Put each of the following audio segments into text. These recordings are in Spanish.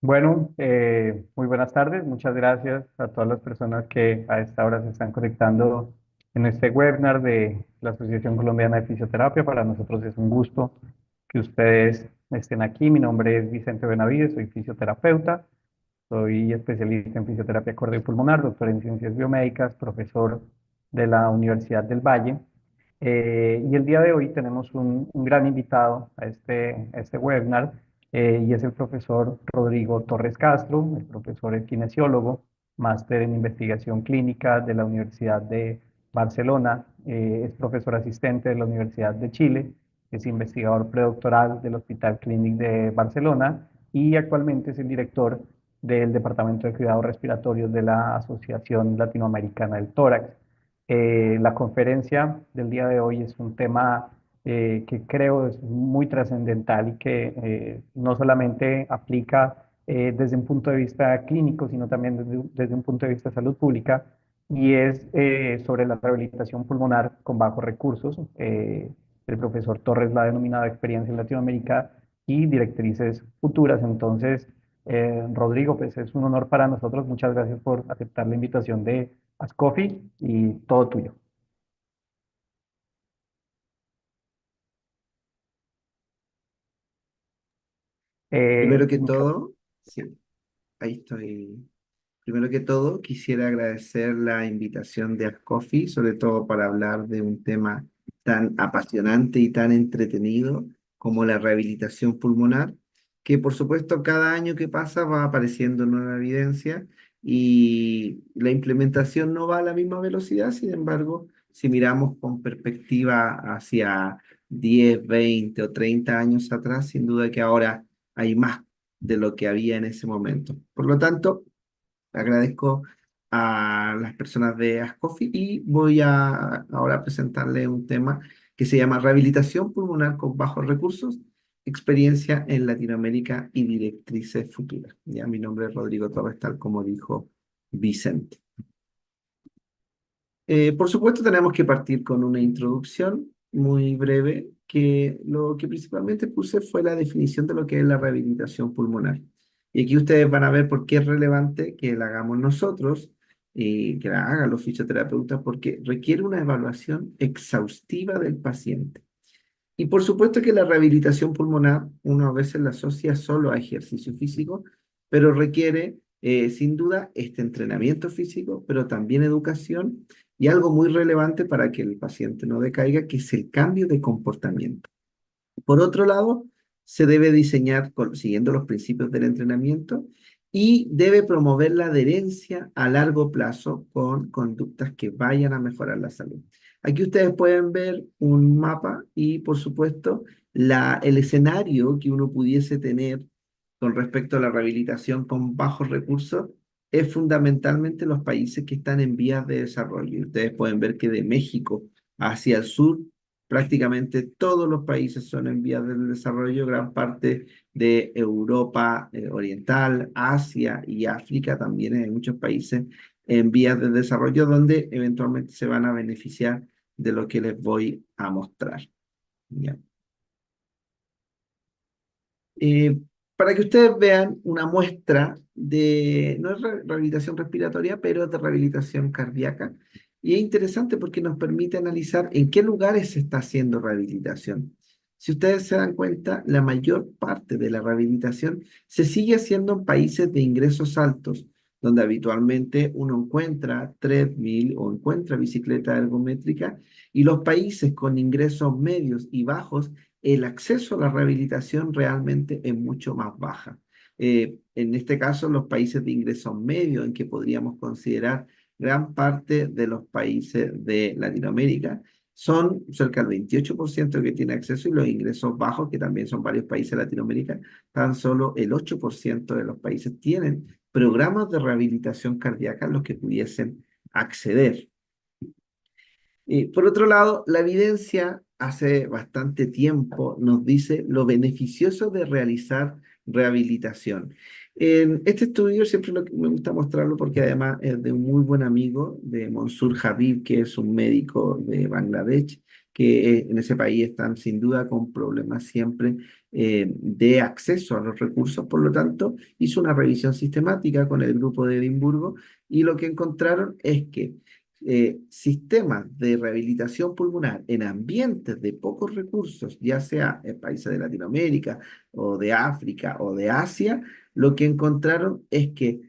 Bueno, muy buenas tardes. Muchas gracias a todas las personas que a esta hora se están conectando en este webinar de la Asociación Colombiana de Fisioterapia. Para nosotros es un gusto que ustedes estén aquí. Mi nombre es Vicente Benavides, soy fisioterapeuta, soy especialista en fisioterapia cardiopulmonar, doctor en ciencias biomédicas, profesor de la Universidad del Valle. Y el día de hoy tenemos un gran invitado a este webinar y es el profesor Rodrigo Torres Castro. El profesor es kinesiólogo, máster en investigación clínica de la Universidad de Barcelona, es profesor asistente de la Universidad de Chile, es investigador predoctoral del Hospital Clínic de Barcelona y actualmente es el director del Departamento de Cuidados Respiratorios de la Asociación Latinoamericana del Tórax. La conferencia del día de hoy es un tema que creo es muy trascendental y que no solamente aplica desde un punto de vista clínico, sino también desde un punto de vista de salud pública, y es sobre la rehabilitación pulmonar con bajos recursos. El profesor Torres la ha denominado experiencia en Latinoamérica y directrices futuras. Entonces, Rodrigo, pues es un honor para nosotros. Muchas gracias por aceptar la invitación de Ascofi y todo tuyo. Primero que Muchas todo, sí, ahí estoy. Primero que todo, quisiera agradecer la invitación de Ascofi, sobre todo para hablar de un tema tan apasionante y tan entretenido como la rehabilitación pulmonar, que por supuesto cada año que pasa va apareciendo nueva evidencia y la implementación no va a la misma velocidad. Sin embargo, si miramos con perspectiva hacia 10, 20 o 30 años atrás, sin duda que ahora hay más de lo que había en ese momento. Por lo tanto, agradezco a las personas de Ascofi y voy a ahora presentarle un tema que se llama Rehabilitación pulmonar con bajos recursos, experiencia en Latinoamérica y directrices futuras. Ya, mi nombre es Rodrigo Torres, tal como dijo Vicente. Por supuesto, tenemos que partir con una introducción muy breve, que lo que principalmente puse fue la definición de lo que es la rehabilitación pulmonar. Y aquí ustedes van a ver por qué es relevante que la hagamos nosotros y que la hagan los fisioterapeutas, porque requiere una evaluación exhaustiva del paciente. Y por supuesto que la rehabilitación pulmonar uno a veces la asocia solo a ejercicio físico, pero requiere sin duda este entrenamiento físico, pero también educación y algo muy relevante para que el paciente no decaiga, que es el cambio de comportamiento. Por otro lado, se debe diseñar siguiendo los principios del entrenamiento y debe promover la adherencia a largo plazo con conductas que vayan a mejorar la salud. Aquí ustedes pueden ver un mapa y, por supuesto, el escenario que uno pudiese tener con respecto a la rehabilitación con bajos recursos es fundamentalmente los países que están en vías de desarrollo. Y ustedes pueden ver que de México hacia el sur prácticamente todos los países son en vías de desarrollo, gran parte de Europa Oriental, Asia y África también hay muchos países en vías de desarrollo donde eventualmente se van a beneficiar de lo que les voy a mostrar. ¿Ya? Eh, para que ustedes vean una muestra de, no es rehabilitación respiratoria, pero de rehabilitación cardíaca. Y es interesante porque nos permite analizar en qué lugares se está haciendo rehabilitación. Si ustedes se dan cuenta, la mayor parte de la rehabilitación se sigue haciendo en países de ingresos altos, donde habitualmente uno encuentra treadmill o encuentra bicicleta ergométrica, y los países con ingresos medios y bajos el acceso a la rehabilitación realmente es mucho más baja. En este caso, los países de ingresos medios, en que podríamos considerar gran parte de los países de Latinoamérica, son cerca del 28% que tiene acceso y los ingresos bajos, que también son varios países de Latinoamérica, tan solo el 8% de los países tienen programas de rehabilitación cardíaca a los que pudiesen acceder. Por otro lado, la evidencia hace bastante tiempo nos dice lo beneficioso de realizar rehabilitación. En este estudio siempre me gusta mostrarlo porque además es de un muy buen amigo de Monsur Habib, que es un médico de Bangladesh, que en ese país están sin duda con problemas siempre de acceso a los recursos. Por lo tanto, hizo una revisión sistemática con el grupo de Edimburgo y lo que encontraron es que sistemas de rehabilitación pulmonar en ambientes de pocos recursos, ya sea en países de Latinoamérica o de África o de Asia, lo que encontraron es que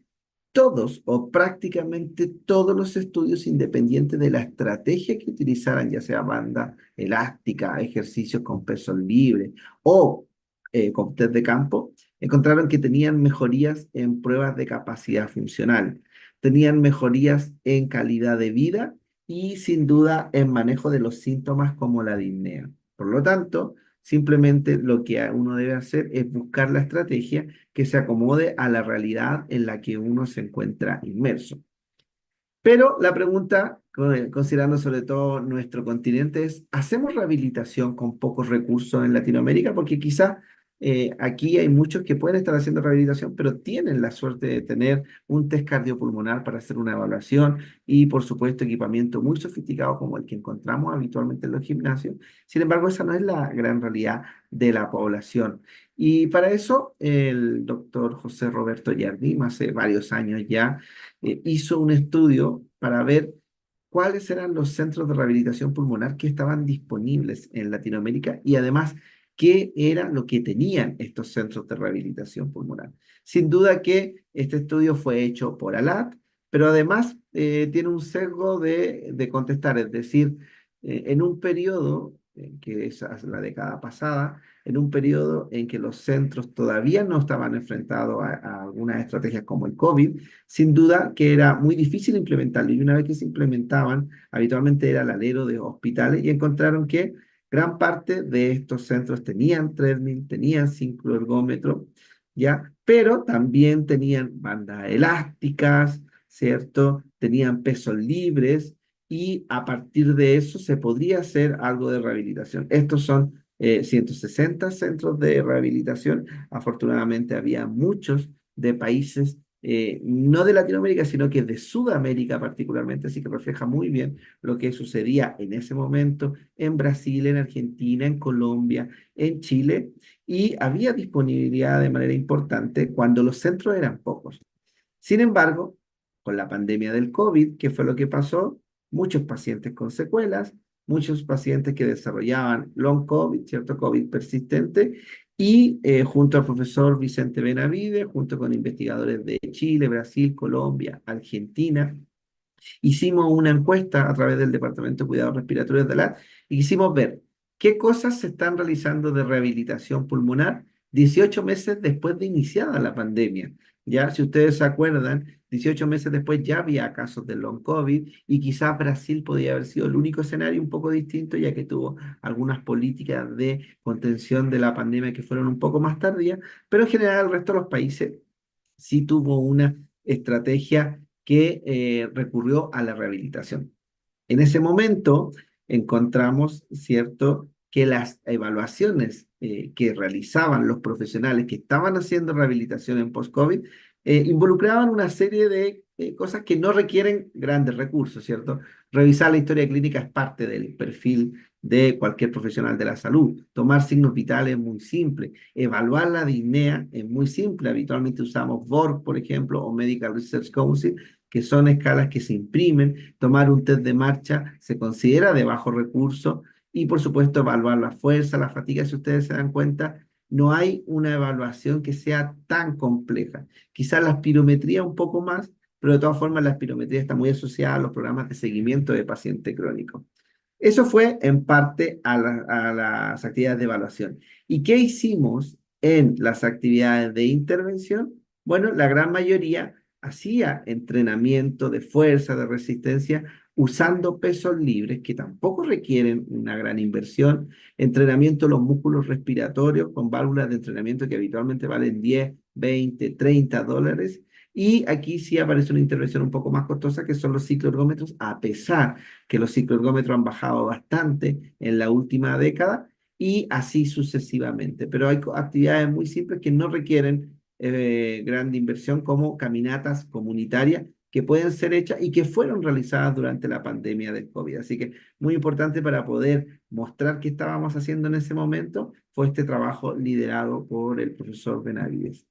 todos o prácticamente todos los estudios, independientes de la estrategia que utilizaran, ya sea banda elástica, ejercicios con peso libre o con test de campo, encontraron que tenían mejorías en pruebas de capacidad funcional, tenían mejorías en calidad de vida y sin duda en manejo de los síntomas como la disnea. Por lo tanto, simplemente lo que uno debe hacer es buscar la estrategia que se acomode a la realidad en la que uno se encuentra inmerso. Pero la pregunta, considerando sobre todo nuestro continente, es, ¿hacemos rehabilitación con pocos recursos en Latinoamérica? Porque quizás aquí hay muchos que pueden estar haciendo rehabilitación, pero tienen la suerte de tener un test cardiopulmonar para hacer una evaluación y, por supuesto, equipamiento muy sofisticado como el que encontramos habitualmente en los gimnasios. Sin embargo, esa no es la gran realidad de la población. Y para eso, el doctor José Roberto Yardim, hace varios años ya, hizo un estudio para ver cuáles eran los centros de rehabilitación pulmonar que estaban disponibles en Latinoamérica y además qué era lo que tenían estos centros de rehabilitación pulmonar. Sin duda que este estudio fue hecho por ALAT, pero además tiene un sesgo de contestar, es decir, en un periodo, que es la década pasada, en un periodo en que los centros todavía no estaban enfrentados a algunas estrategias como el COVID, sin duda que era muy difícil implementarlo. Y una vez que se implementaban, habitualmente era el alero de hospitales y encontraron que gran parte de estos centros tenían treadmill, tenían cicloergómetro, ¿ya? Pero también tenían bandas elásticas, ¿cierto? Tenían pesos libres y a partir de eso se podría hacer algo de rehabilitación. Estos son 160 centros de rehabilitación. Afortunadamente había muchos de países, no de Latinoamérica, sino que de Sudamérica particularmente, así que refleja muy bien lo que sucedía en ese momento en Brasil, en Argentina, en Colombia, en Chile, y había disponibilidad de manera importante cuando los centros eran pocos. Sin embargo, con la pandemia del COVID, ¿qué fue lo que pasó? Muchos pacientes con secuelas, muchos pacientes que desarrollaban long COVID, cierto COVID persistente, y junto al profesor Vicente Benavide, junto con investigadores de Chile, Brasil, Colombia, Argentina, hicimos una encuesta a través del Departamento de Cuidados Respiratorios de la y quisimos ver qué cosas se están realizando de rehabilitación pulmonar 18 meses después de iniciada la pandemia. Ya, si ustedes se acuerdan, 18 meses después ya había casos de long COVID y quizás Brasil podía haber sido el único escenario un poco distinto, ya que tuvo algunas políticas de contención de la pandemia que fueron un poco más tardías, pero en general el resto de los países sí tuvo una estrategia que recurrió a la rehabilitación. En ese momento encontramos, ¿cierto?, que las evaluaciones que realizaban los profesionales que estaban haciendo rehabilitación en post-COVID involucraban una serie de cosas que no requieren grandes recursos, ¿cierto? Revisar la historia clínica es parte del perfil de cualquier profesional de la salud. Tomar signos vitales es muy simple. Evaluar la disnea es muy simple. Habitualmente usamos VORC, por ejemplo, o Medical Research Council, que son escalas que se imprimen. Tomar un test de marcha se considera de bajo recurso y, por supuesto, evaluar la fuerza, la fatiga. Si ustedes se dan cuenta, no hay una evaluación que sea tan compleja. Quizás la espirometría un poco más, pero de todas formas la espirometría está muy asociada a los programas de seguimiento de paciente crónico. Eso fue en parte a las actividades de evaluación. ¿Y qué hicimos en las actividades de intervención? Bueno, la gran mayoría hacía entrenamiento de fuerza, de resistencia, usando pesos libres que tampoco requieren una gran inversión, entrenamiento de los músculos respiratorios con válvulas de entrenamiento que habitualmente valen 10, 20, $30. Y aquí sí aparece una intervención un poco más costosa, que son los cicloergómetros, a pesar que los cicloergómetros han bajado bastante en la última década, y así sucesivamente. Pero hay actividades muy simples que no requieren gran inversión, como caminatas comunitarias, que pueden ser hechas y que fueron realizadas durante la pandemia del COVID. Así que muy importante para poder mostrar qué estábamos haciendo en ese momento fue este trabajo liderado por el profesor Benavides.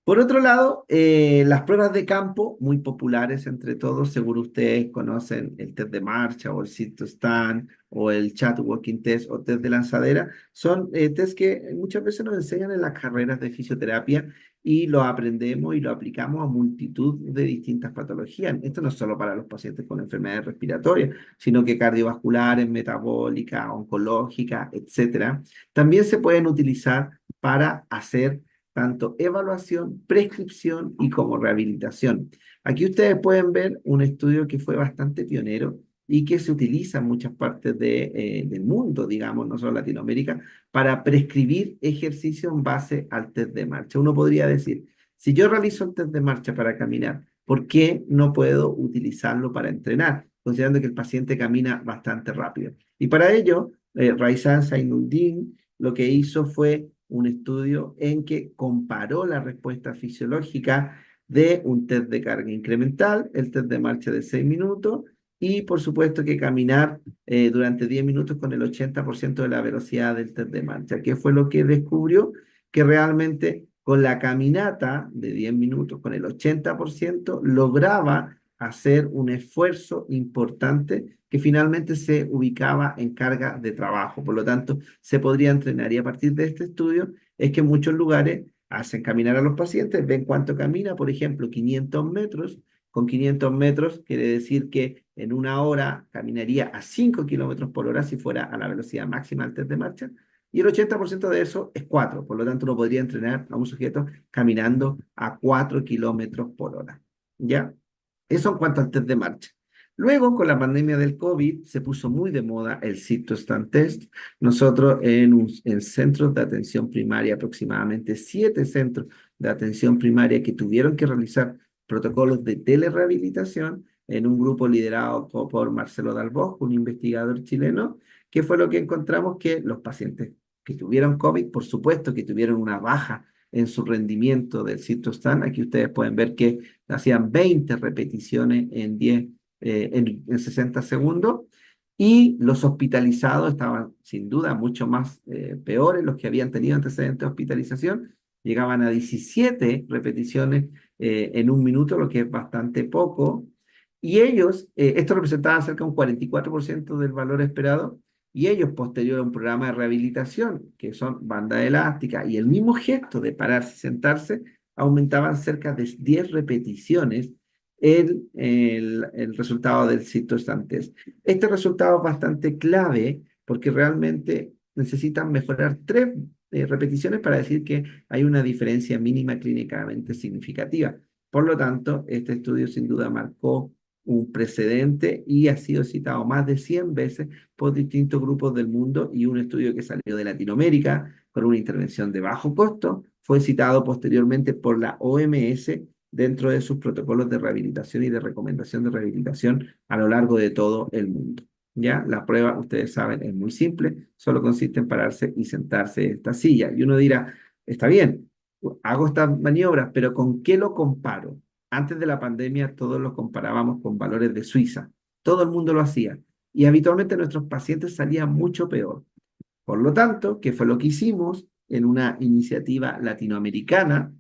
Por otro lado, las pruebas de campo, muy populares entre todos, seguro ustedes conocen el test de marcha o el sit to stand o el chat walking test o test de lanzadera, son test que muchas veces nos enseñan en las carreras de fisioterapia y lo aprendemos y lo aplicamos a multitud de distintas patologías. Esto no es solo para los pacientes con enfermedades respiratorias, sino que cardiovasculares, metabólicas, oncológicas, etcétera. También se pueden utilizar para hacer tanto evaluación, prescripción y como rehabilitación. Aquí ustedes pueden ver un estudio que fue bastante pionero y que se utiliza en muchas partes del mundo, digamos, no solo Latinoamérica, para prescribir ejercicio en base al test de marcha. Uno podría decir, si yo realizo el test de marcha para caminar, ¿por qué no puedo utilizarlo para entrenar? Considerando que el paciente camina bastante rápido. Y para ello, Raizan Zainuddin lo que hizo fue un estudio en que comparó la respuesta fisiológica de un test de carga incremental, el test de marcha de 6 minutos, y por supuesto que caminar durante 10 minutos con el 80% de la velocidad del test de marcha. ¿Qué fue lo que descubrió? Que realmente con la caminata de 10 minutos, con el 80%, lograba hacer un esfuerzo importante que finalmente se ubicaba en carga de trabajo. Por lo tanto, se podría entrenar. Y a partir de este estudio es que en muchos lugares hacen caminar a los pacientes, ven cuánto camina, por ejemplo, 500 metros. Con 500 metros quiere decir que en una hora caminaría a 5 kilómetros por hora si fuera a la velocidad máxima del test de marcha. Y el 80% de eso es 4. Por lo tanto, uno podría entrenar a un sujeto caminando a 4 kilómetros por hora. ¿Ya? Eso en cuanto al test de marcha. Luego, con la pandemia del COVID, se puso muy de moda el sit-to-stand test. Nosotros en centros de atención primaria, aproximadamente 7 centros de atención primaria que tuvieron que realizar protocolos de telerehabilitación en un grupo liderado por Marcelo Dalbosco, un investigador chileno, que fue lo que encontramos que los pacientes que tuvieron COVID, por supuesto que tuvieron una baja en su rendimiento del sit-to-stand. Aquí ustedes pueden ver que hacían 20 repeticiones en 10 en 60 segundos, y los hospitalizados estaban sin duda mucho más peores, los que habían tenido antecedentes de hospitalización, llegaban a 17 repeticiones en un minuto, lo que es bastante poco, y ellos, esto representaba cerca de un 44% del valor esperado, y ellos, posterior a un programa de rehabilitación, que son banda elástica, y el mismo gesto de pararse y sentarse, aumentaban cerca de 10 repeticiones el resultado del sit-to-stand test. Este resultado es bastante clave porque realmente necesitan mejorar 3 repeticiones para decir que hay una diferencia mínima clínicamente significativa. Por lo tanto, este estudio sin duda marcó un precedente y ha sido citado más de 100 veces por distintos grupos del mundo, y un estudio que salió de Latinoamérica con una intervención de bajo costo fue citado posteriormente por la OMS dentro de sus protocolos de rehabilitación y de recomendación de rehabilitación a lo largo de todo el mundo. ¿Ya? La prueba, ustedes saben, es muy simple, solo consiste en pararse y sentarse en esta silla. Y uno dirá, está bien, hago estas maniobras, pero ¿con qué lo comparo? Antes de la pandemia todos lo comparábamos con valores de Suiza. Todo el mundo lo hacía. Y habitualmente nuestros pacientes salían mucho peor. Por lo tanto, ¿qué fue lo que hicimos en una iniciativa latinoamericana?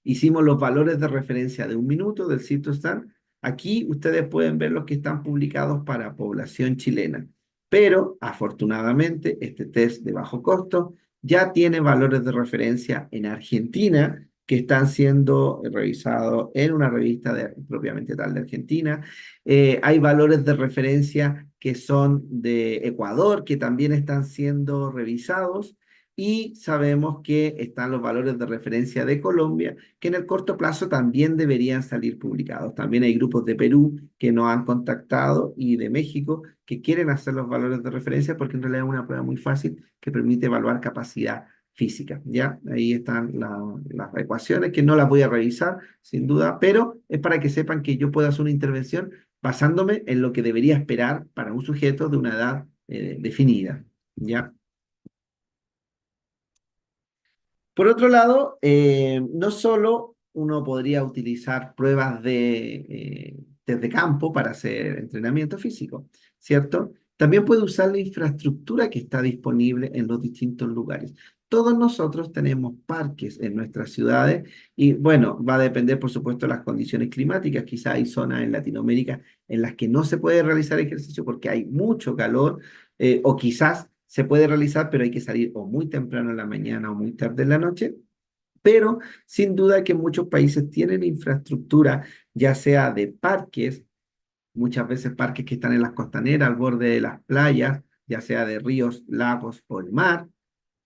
Hicimos los valores de referencia de un minuto del sit-to-stand. Aquí ustedes pueden ver los que están publicados para población chilena. Pero afortunadamente este test de bajo costo ya tiene valores de referencia en Argentina que están siendo revisados en una revista propiamente tal de Argentina. Hay valores de referencia que son de Ecuador que también están siendo revisados, y sabemos que están los valores de referencia de Colombia, que en el corto plazo también deberían salir publicados. También hay grupos de Perú que nos han contactado y de México que quieren hacer los valores de referencia porque en realidad es una prueba muy fácil que permite evaluar capacidad física. ¿Ya? Ahí están las ecuaciones que no las voy a revisar sin duda, pero es para que sepan que yo puedo hacer una intervención basándome en lo que debería esperar para un sujeto de una edad definida. ¿Ya? Por otro lado, no solo uno podría utilizar pruebas desde campo para hacer entrenamiento físico, ¿cierto? También puede usar la infraestructura que está disponible en los distintos lugares. Todos nosotros tenemos parques en nuestras ciudades y bueno, va a depender por supuesto de las condiciones climáticas. Quizá hay zonas en Latinoamérica en las que no se puede realizar ejercicio porque hay mucho calor o quizás se puede realizar pero hay que salir o muy temprano en la mañana o muy tarde en la noche. Pero sin duda que muchos países tienen infraestructura, ya sea de parques, muchas veces parques que están en las costaneras, al borde de las playas, ya sea de ríos, lagos o el mar,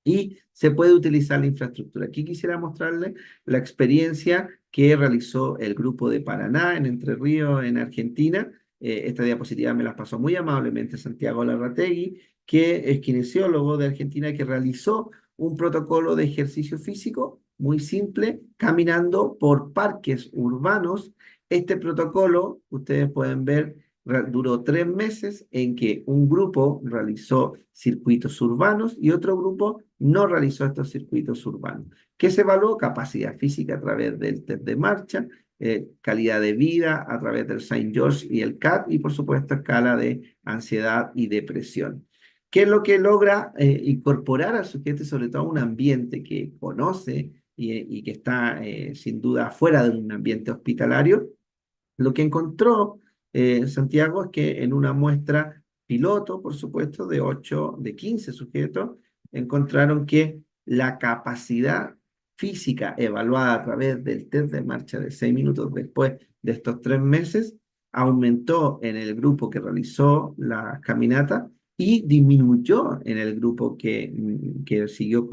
y se puede utilizar la infraestructura. Aquí quisiera mostrarles la experiencia que realizó el grupo de Paraná en Entre Ríos, en Argentina. Esta diapositiva me la pasó muy amablemente Santiago Larrategui, que es kinesiólogo de Argentina, que realizó un protocolo de ejercicio físico muy simple, caminando por parques urbanos. Este protocolo, ustedes pueden ver, duró 3 meses en que un grupo realizó circuitos urbanos y otro grupo no realizó estos circuitos urbanos. ¿Qué se evaluó? Capacidad física a través del test de marcha, calidad de vida a través del Saint George y el CAT y por supuesto escala de ansiedad y depresión. ¿Qué es lo que logra incorporar al sujeto, sobre todo a un ambiente que conoce y que está sin duda fuera de un ambiente hospitalario? Lo que encontró Santiago es que en una muestra piloto, por supuesto, de 15 sujetos, encontraron que la capacidad física evaluada a través del test de marcha de 6 minutos después de estos 3 meses aumentó en el grupo que realizó la caminata y disminuyó en el grupo que siguió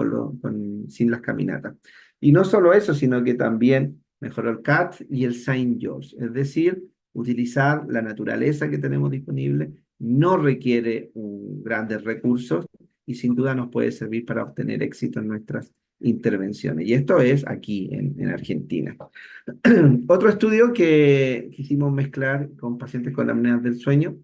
sin las caminatas. Y no solo eso, sino que también mejoró el CAT y el Saint George, es decir, utilizar la naturaleza que tenemos disponible no requiere grandes recursos y sin duda nos puede servir para obtener éxito en nuestras intervenciones. Y esto es aquí en Argentina. Otro estudio que quisimos mezclar con pacientes con apneas del sueño,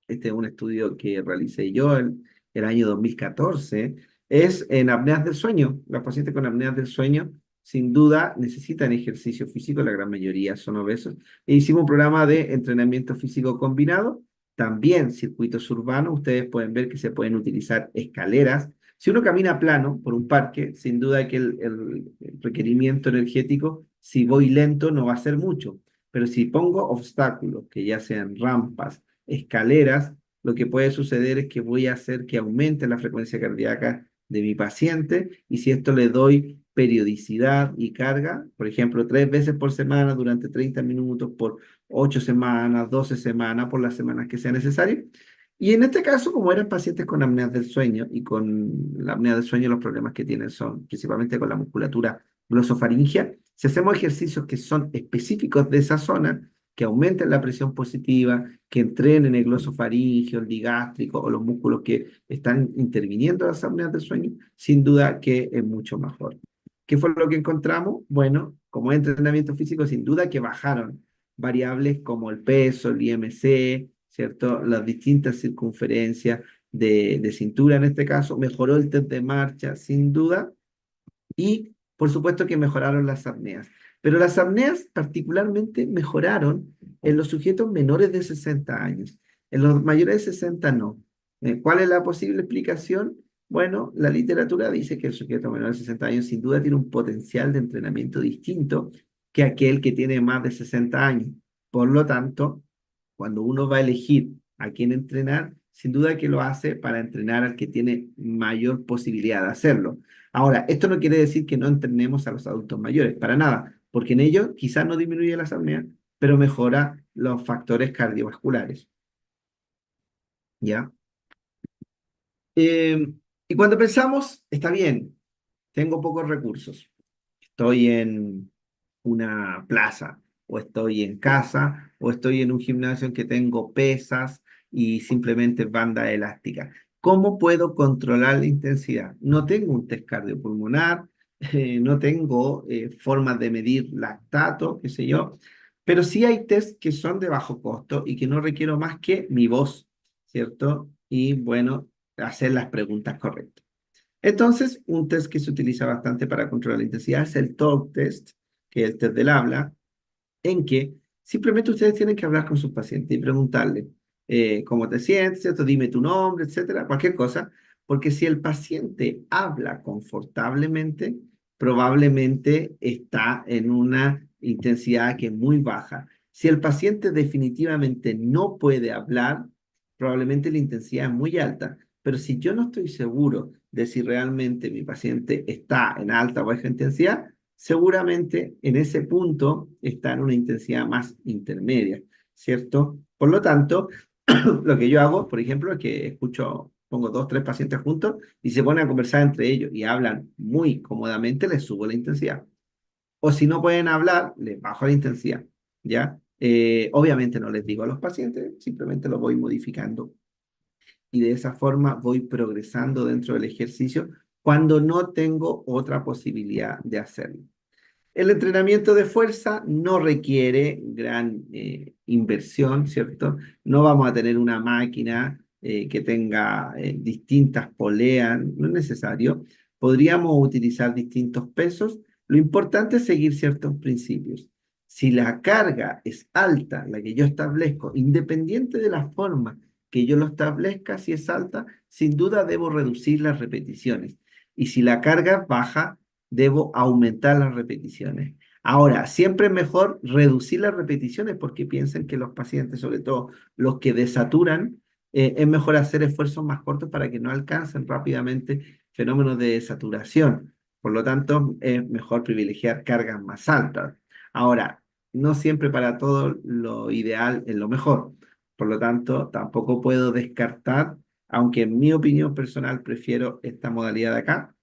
este es un estudio que realicé yo el año 2014, es en apneas del sueño. Los pacientes con apneas del sueño sin duda necesitan ejercicio físico, la gran mayoría son obesos. E hicimos un programa de entrenamiento físico combinado, también circuitos urbanos. Ustedes pueden ver que se pueden utilizar escaleras. Si uno camina plano por un parque, sin duda que el requerimiento energético, si voy lento, no va a ser mucho. Pero si pongo obstáculos, que ya sean rampas, escaleras, lo que puede suceder es que voy a hacer que aumente la frecuencia cardíaca de mi paciente y si esto le doy periodicidad y carga, por ejemplo, 3 veces por semana durante 30 minutos por 8 semanas, 12 semanas, por las semanas que sea necesario. Y en este caso, como eran pacientes con apneas del sueño y con la apnea del sueño, los problemas que tienen son principalmente con la musculatura glosofaringea, si hacemos ejercicios que son específicos de esa zona, que aumenten la presión positiva, que entrenen el glosofaringeo, el digástrico o los músculos que están interviniendo en las apneas del sueño, sin duda que es mucho mejor. ¿Qué fue lo que encontramos? Bueno, como entrenamiento físico, sin duda que bajaron variables como el peso, el IMC, ¿cierto? Las distintas circunferencias de cintura en este caso, mejoró el test de marcha, sin duda, y por supuesto que mejoraron las apneas. Pero las apneas particularmente mejoraron en los sujetos menores de 60 años. En los mayores de 60 no. ¿Cuál es la posible explicación? Bueno, la literatura dice que el sujeto menor de 60 años sin duda tiene un potencial de entrenamiento distinto que aquel que tiene más de 60 años. Por lo tanto, cuando uno va a elegir a quién entrenar, sin duda que lo hace para entrenar al que tiene mayor posibilidad de hacerlo. Ahora, esto no quiere decir que no entrenemos a los adultos mayores, para nada, porque en ello quizás no disminuye la apnea, pero mejora los factores cardiovasculares. ¿Ya? Y cuando pensamos, está bien, tengo pocos recursos, estoy en una plaza, o estoy en casa, o estoy en un gimnasio en que tengo pesas y simplemente banda elástica. ¿Cómo puedo controlar la intensidad? No tengo un test cardiopulmonar, no tengo formas de medir lactato, qué sé yo, pero sí hay test que son de bajo costo y que no requiero más que mi voz, ¿cierto? Y bueno, hacer las preguntas correctas. Entonces, un test que se utiliza bastante para controlar la intensidad es el talk test. que es el test del habla, en que simplemente ustedes tienen que hablar con sus pacientes y preguntarle cómo te sientes, ¿cierto? Dime tu nombre, etcétera, cualquier cosa, porque si el paciente habla confortablemente, probablemente está en una intensidad que es muy baja. Si el paciente definitivamente no puede hablar, probablemente la intensidad es muy alta. Pero si yo no estoy seguro de si realmente mi paciente está en alta o baja intensidad, seguramente en ese punto está en una intensidad más intermedia, ¿cierto? Por lo tanto, lo que yo hago, por ejemplo, es que escucho, pongo dos, tres pacientes juntos y se ponen a conversar entre ellos y hablan muy cómodamente, les subo la intensidad. O si no pueden hablar, les bajo la intensidad, ¿ya? Obviamente no les digo a los pacientes, simplemente lo voy modificando y de esa forma voy progresando dentro del ejercicio cuando no tengo otra posibilidad de hacerlo. El entrenamiento de fuerza no requiere gran inversión, ¿cierto? No vamos a tener una máquina que tenga distintas poleas, no es necesario. Podríamos utilizar distintos pesos. Lo importante es seguir ciertos principios. Si la carga es alta, la que yo establezco, independiente de la forma que yo lo establezca, si es alta, sin duda debo reducir las repeticiones. Y si la carga es baja, debo aumentar las repeticiones. Ahora, siempre es mejor reducir las repeticiones porque piensen que los pacientes, sobre todo los que desaturan, es mejor hacer esfuerzos más cortos para que no alcancen rápidamente fenómenos de saturación. Por lo tanto, es mejor privilegiar cargas más altas. Ahora, no siempre para todo lo ideal es lo mejor. Por lo tanto, tampoco puedo descartar, aunque en mi opinión personal prefiero esta modalidad de acá,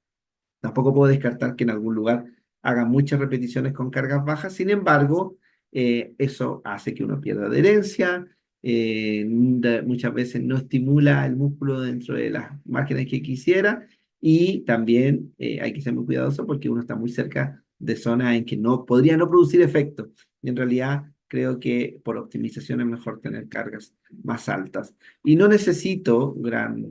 tampoco puedo descartar que en algún lugar haga muchas repeticiones con cargas bajas. Sin embargo, eso hace que uno pierda adherencia, muchas veces no estimula el músculo dentro de las máquinas que quisiera y también hay que ser muy cuidadoso porque uno está muy cerca de zonas en que no podría no producir efecto. Y en realidad creo que por optimización es mejor tener cargas más altas. Y no necesito gran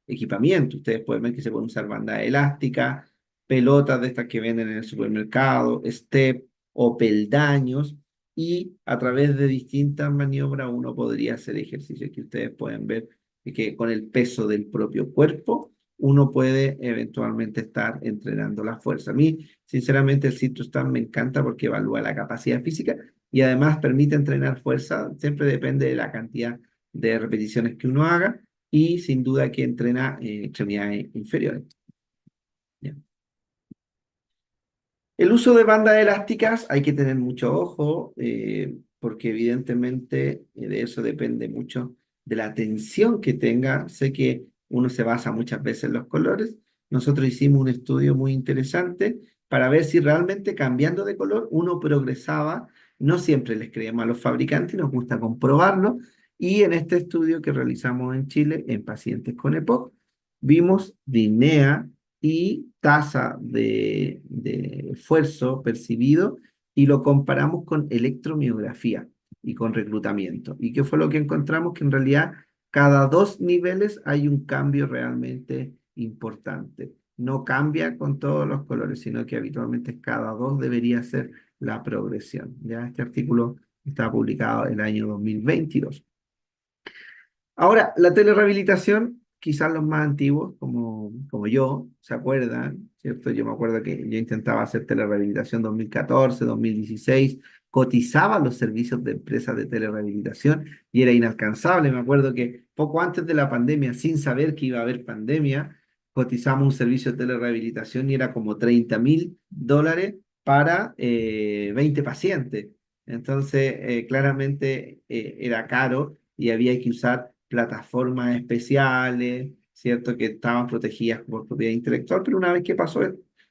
equipamiento. Ustedes pueden ver que se pueden usar banda elástica, pelotas de estas que venden en el supermercado, step o peldaños, y a través de distintas maniobras uno podría hacer ejercicios que ustedes pueden ver que con el peso del propio cuerpo uno puede eventualmente estar entrenando la fuerza. A mí, sinceramente, el Sit to Stand me encanta porque evalúa la capacidad física y además permite entrenar fuerza. Siempre depende de la cantidad de repeticiones que uno haga y sin duda que entrena extremidades inferiores. ¿Ya? El uso de bandas elásticas hay que tener mucho ojo porque evidentemente de eso depende mucho de la tensión que tenga. Sé que uno se basa muchas veces en los colores. Nosotros hicimos un estudio muy interesante para ver si realmente cambiando de color uno progresaba. No siempre les creemos a los fabricantes, nos gusta comprobarlo. Y en este estudio que realizamos en Chile en pacientes con EPOC, vimos DINEA y tasa de esfuerzo percibido y lo comparamos con electromiografía y con reclutamiento. ¿Y qué fue lo que encontramos? Que en realidad cada dos niveles hay un cambio realmente importante. No cambia con todos los colores, sino que habitualmente cada dos debería ser la progresión. Ya este artículo está publicado el año 2022. Ahora, la telerehabilitación, quizás los más antiguos, como yo, se acuerdan, ¿cierto? Yo me acuerdo que yo intentaba hacer telerehabilitación 2014, 2016, cotizaba los servicios de empresas de telerehabilitación y era inalcanzable. Me acuerdo que poco antes de la pandemia, sin saber que iba a haber pandemia, cotizamos un servicio de telerehabilitación y era como $30.000 para 20 pacientes. Entonces, claramente era caro y había que usar plataformas especiales, ¿cierto? Que estaban protegidas por propiedad intelectual, pero una vez que pasó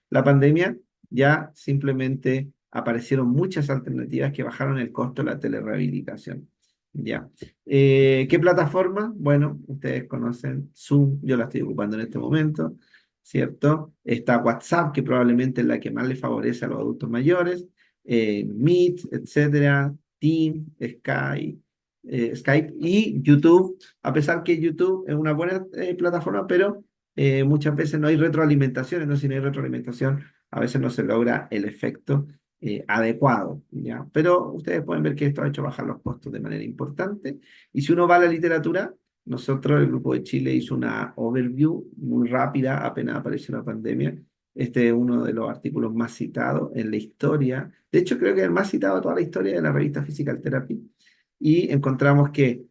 la pandemia, ya simplemente aparecieron muchas alternativas que bajaron el costo de la telerehabilitación. Ya. ¿Qué plataforma? Bueno, ustedes conocen Zoom, yo la estoy ocupando en este momento, ¿cierto? Está WhatsApp, que probablemente es la que más le favorece a los adultos mayores, Meet, etcétera, Team, Skype y YouTube, a pesar que YouTube es una buena plataforma, pero muchas veces no hay retroalimentación, no, si no hay retroalimentación, a veces no se logra el efecto adecuado, ¿ya? Pero ustedes pueden ver que esto ha hecho bajar los costos de manera importante. Y si uno va a la literatura, nosotros, el Grupo de Chile, hizo una overview muy rápida, apenas apareció la pandemia. Este es uno de los artículos más citados en la historia. De hecho, creo que es el más citado de toda la historia de la revista Physical Therapy. Y encontramos que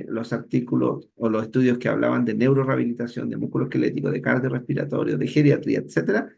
los artículos o los estudios que hablaban de neurorehabilitación, de músculo esquelético, de cardiorrespiratorio, de geriatría, etcétera,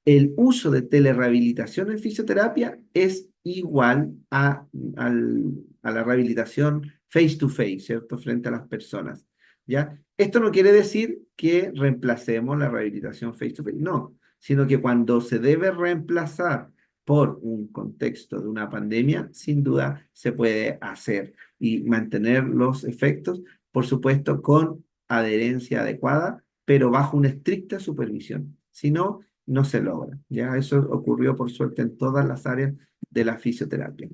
el uso de telerehabilitación en fisioterapia es igual a la rehabilitación face to face, ¿cierto? Frente a las personas, ¿ya? Esto no quiere decir que reemplacemos la rehabilitación face to face, no, sino que cuando se debe reemplazar por un contexto de una pandemia, sin duda se puede hacer y mantener los efectos, por supuesto, con adherencia adecuada, pero bajo una estricta supervisión. Si no, no se logra. ¿Ya? Eso ocurrió por suerte en todas las áreas de la fisioterapia.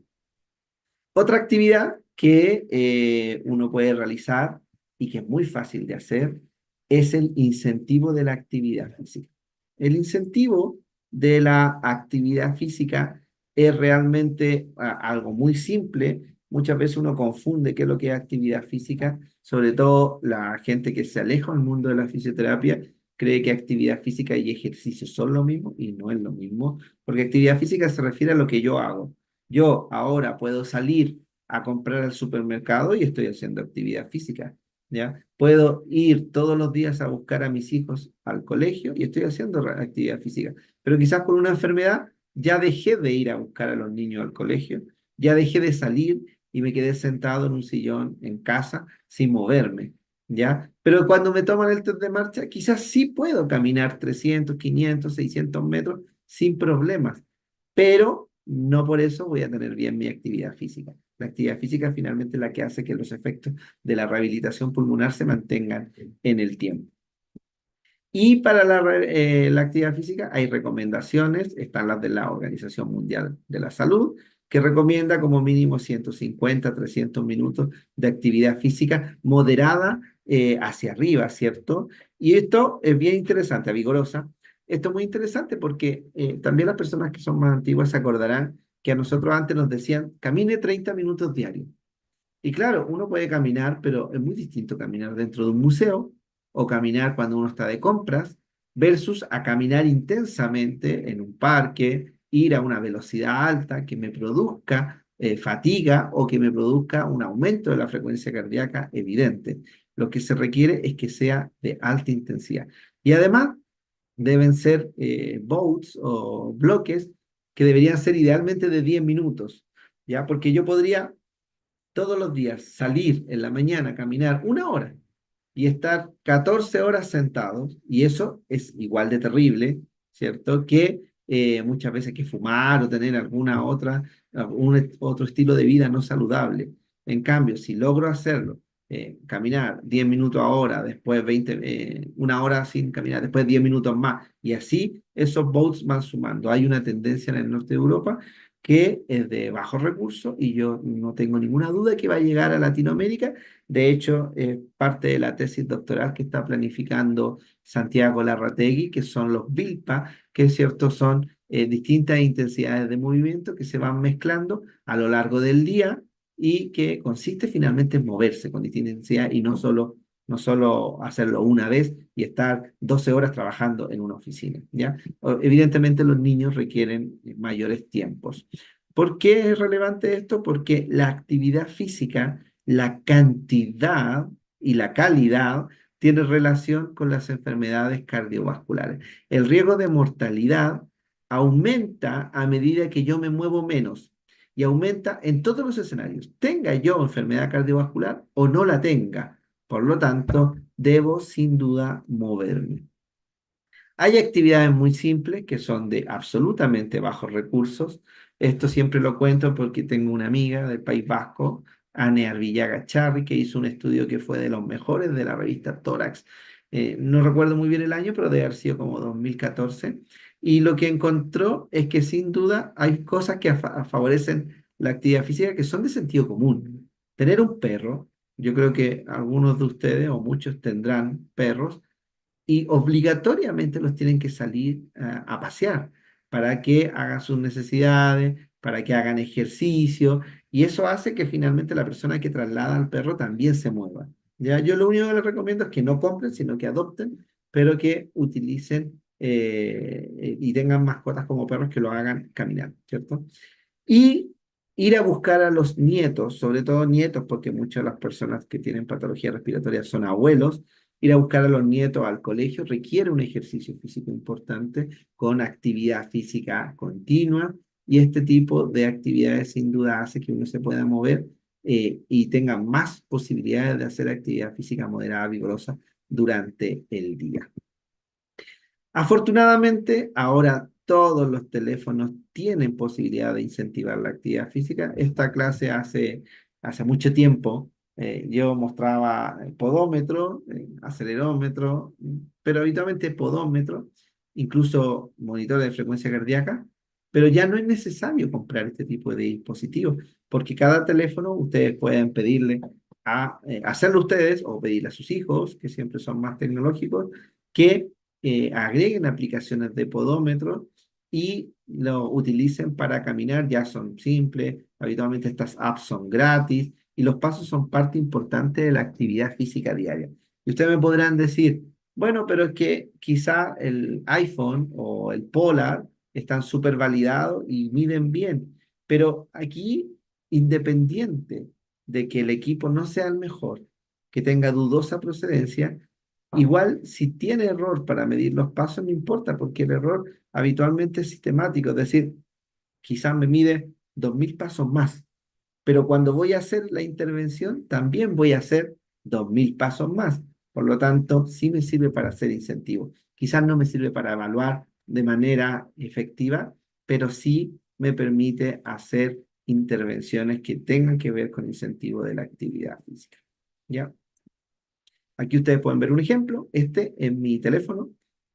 Otra actividad que uno puede realizar y que es muy fácil de hacer es el incentivo de la actividad física. El incentivo de la actividad física es realmente algo muy simple. Muchas veces uno confunde qué es lo que es actividad física, sobre todo la gente que se aleja del mundo de la fisioterapia cree que actividad física y ejercicio son lo mismo y no es lo mismo, porque actividad física se refiere a lo que yo hago. Yo ahora puedo salir a comprar al supermercado y estoy haciendo actividad física, ¿ya? Puedo ir todos los días a buscar a mis hijos al colegio y estoy haciendo actividad física. Pero quizás por una enfermedad ya dejé de ir a buscar a los niños al colegio, ya dejé de salir y me quedé sentado en un sillón en casa sin moverme, ¿ya? Pero cuando me toman el test de marcha, quizás sí puedo caminar 300, 500, 600 metros sin problemas, pero no por eso voy a tener bien mi actividad física. La actividad física finalmente es la que hace que los efectos de la rehabilitación pulmonar se mantengan en el tiempo. Y para la actividad física hay recomendaciones, están las de la Organización Mundial de la Salud, que recomienda como mínimo 150, 300 minutos de actividad física moderada hacia arriba, ¿cierto? Y esto es bien interesante, vigorosa. Esto es muy interesante porque también las personas que son más antiguas se acordarán que a nosotros antes nos decían, camine 30 minutos diarios. Y claro, uno puede caminar, pero es muy distinto caminar dentro de un museo o caminar cuando uno está de compras versus a caminar intensamente en un parque, ir a una velocidad alta que me produzca fatiga o que me produzca un aumento de la frecuencia cardíaca evidente. Lo que se requiere es que sea de alta intensidad. Y además deben ser boats o bloques que deberían ser idealmente de 10 minutos, ¿ya? Porque yo podría todos los días salir en la mañana a caminar una hora y estar 14 horas sentados, y eso es igual de terrible, ¿cierto? Que muchas veces que fumar o tener alguna otra, algún otro estilo de vida no saludable. En cambio, si logro hacerlo, caminar 10 minutos ahora, después 20, una hora sin caminar, después 10 minutos más, y así esos boats van sumando. Hay una tendencia en el norte de Europa que es de bajos recursos y yo no tengo ninguna duda que va a llegar a Latinoamérica. De hecho, parte de la tesis doctoral que está planificando Santiago Larrategui, que son los VILPA, que es cierto son distintas intensidades de movimiento que se van mezclando a lo largo del día y que consiste finalmente en moverse con distinta intensidad y no solo hacerlo una vez y estar 12 horas trabajando en una oficina, ¿ya? Evidentemente los niños requieren mayores tiempos. ¿Por qué es relevante esto? Porque la actividad física, la cantidad y la calidad tiene relación con las enfermedades cardiovasculares. El riesgo de mortalidad aumenta a medida que yo me muevo menos y aumenta en todos los escenarios, tenga yo enfermedad cardiovascular o no la tenga. Por lo tanto, debo sin duda moverme. Hay actividades muy simples que son de absolutamente bajos recursos. Esto siempre lo cuento porque tengo una amiga del País Vasco, Ane Arvillaga Charri, que hizo un estudio que fue de los mejores de la revista Tórax. No recuerdo muy bien el año, pero debe haber sido como 2014. Y lo que encontró es que sin duda hay cosas que favorecen la actividad física que son de sentido común. Tener un perro, yo creo que algunos de ustedes o muchos tendrán perros y obligatoriamente los tienen que salir a pasear. para que hagan sus necesidades, para que hagan ejercicio, y eso hace que finalmente la persona que traslada al perro también se mueva. ¿Ya? Yo lo único que les recomiendo es que no compren, sino que adopten, pero que utilicen y tengan mascotas como perros que lo hagan caminar, ¿cierto? Y ir a buscar a los nietos, sobre todo nietos, porque muchas de las personas que tienen patología respiratoria son abuelos, ir a buscar a los nietos al colegio requiere un ejercicio físico importante con actividad física continua y este tipo de actividades sin duda hace que uno se pueda mover y tenga más posibilidades de hacer actividad física moderada, vigorosa durante el día. Afortunadamente, ahora todos los teléfonos tienen posibilidad de incentivar la actividad física. Esta clase hace mucho tiempo yo mostraba podómetro, acelerómetro, pero habitualmente podómetro, incluso monitor de frecuencia cardíaca, pero ya no es necesario comprar este tipo de dispositivos, porque cada teléfono ustedes pueden pedirle a hacerlo ustedes o pedirle a sus hijos, que siempre son más tecnológicos, que agreguen aplicaciones de podómetro y lo utilicen para caminar, ya son simples, habitualmente estas apps son gratis y los pasos son parte importante de la actividad física diaria. Y ustedes me podrán decir, bueno, pero es que quizá el iPhone o el Polar están súper validados y miden bien, pero aquí, independiente de que el equipo no sea el mejor, que tenga dudosa procedencia, igual, si tiene error para medir los pasos, no importa, porque el error habitualmente es sistemático, es decir, quizás me mide 2000 pasos más, pero cuando voy a hacer la intervención, también voy a hacer 2000 pasos más. Por lo tanto, sí me sirve para hacer incentivo. Quizás no me sirve para evaluar de manera efectiva, pero sí me permite hacer intervenciones que tengan que ver con incentivo de la actividad física. ¿Ya? Aquí ustedes pueden ver un ejemplo, este es mi teléfono.